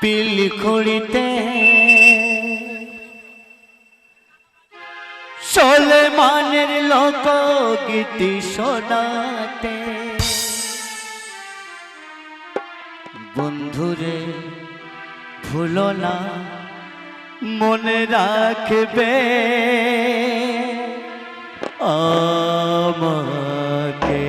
পিলখুড়িতে সুলেমানের লোকগীতি শোনাতে বন্ধুরে ভুলো না মনে রাখবে আমাকে।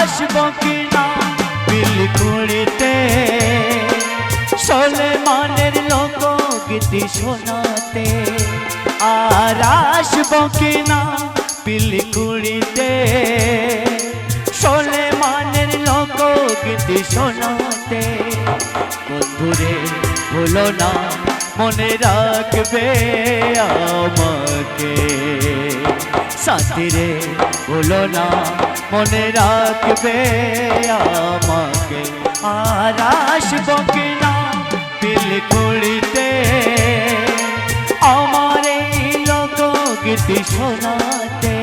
আসবো কিনা পিলখুড়িতে সুলেমানের লোকগীতি শোনাতে, আর আসবো কিনা পিলখুড়িতে সুলেমানের লোকগীতি শোনাতে বন্ধুরে ভুলো না মনে রাখবে আমাকে। সাথীরে ভুলো না মনে রাখবে আমাকে। আর আসবো কিনা পিলখুড়িতে আমার এই লোকগীতি শোনাতে।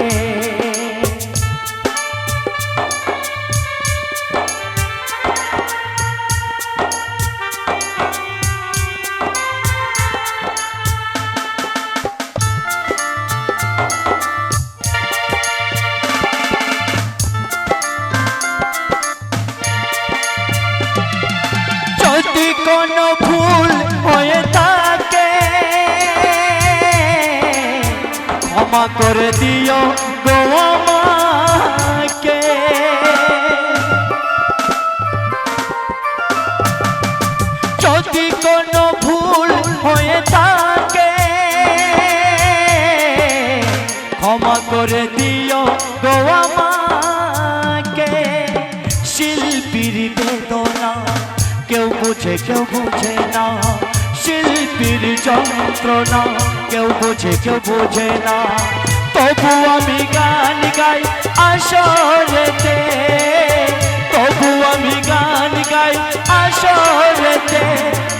যদি কোনো ভুল হয়ে থাকে ক্ষমা করে দিও গো আমাকে। যদি কোনো ভুল হয়ে থাকে ক্ষমা করে দিও গো আমাকে। শিল্পীর বেদনা কেউ বুঝে কেউ বুঝে না, শিল্পীর যন্ত্রণা কেউ বুঝে কেউ বুঝে না। তবু আমি গান গাই আসরেতে, তবু আমি গান গাই আসরেতে।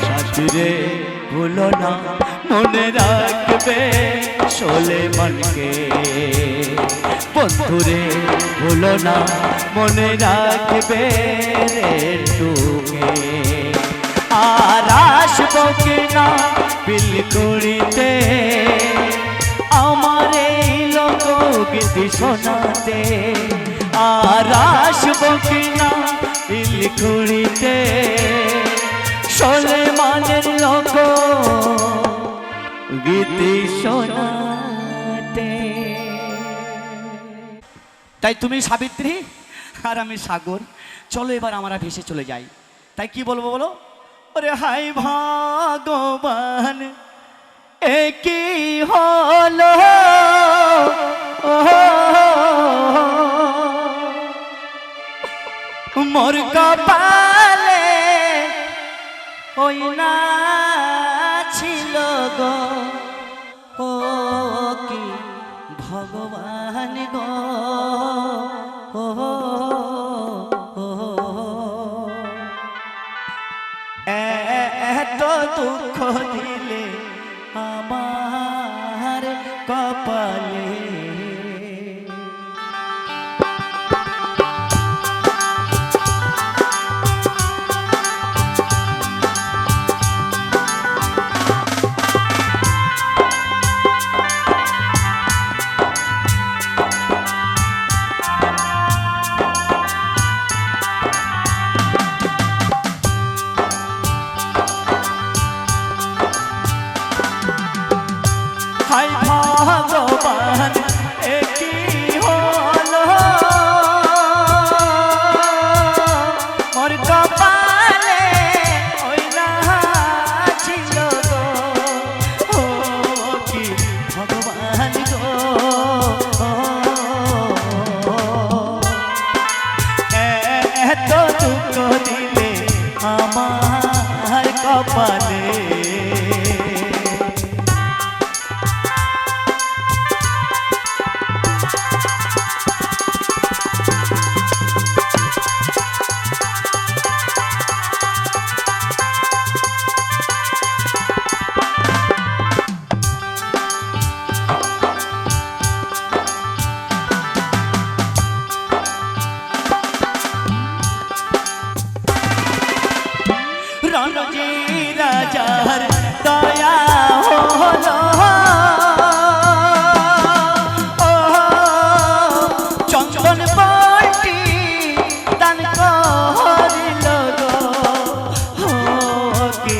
সাথীরে ভুলো না মনে রাখবে সুলেমানকে। বন্ধুরে ভুলো না মনে রাখবে রেটুকে। আর আসবো কিনা পিলখুড়িতে আমার এই লোকগীতি শোনাতে। আর আসবো কিনা পিলখুড়িতে সুলেমানের লোকগীতি শোনাতে। তাই তুমি সাবিত্রী আর আমি সাগর, চলো এবার আমরা ভেসে চলে যাই। তাই কি বলবো বলো? ওরে হাই ভগবান এ কি হলো, মোর কপালে ওই না ছিল গো, ও কি ভগবান গো। এত দুঃখ দিলে আমার কপালে। এত দুঃখ দিলে আমার কপালে। রণজি রাজার দয়া হলো, ও চন্দন বটি দান করিল গো, ও কি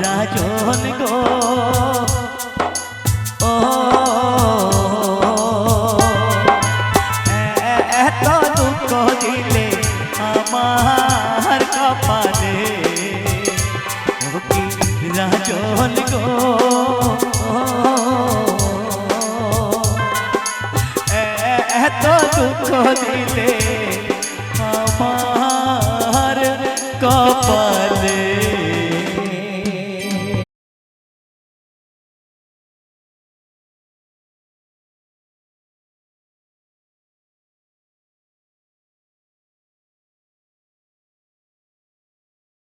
রাজন গো, ও এত দুঃখ দিলে আমার কপালে, রাজন গো।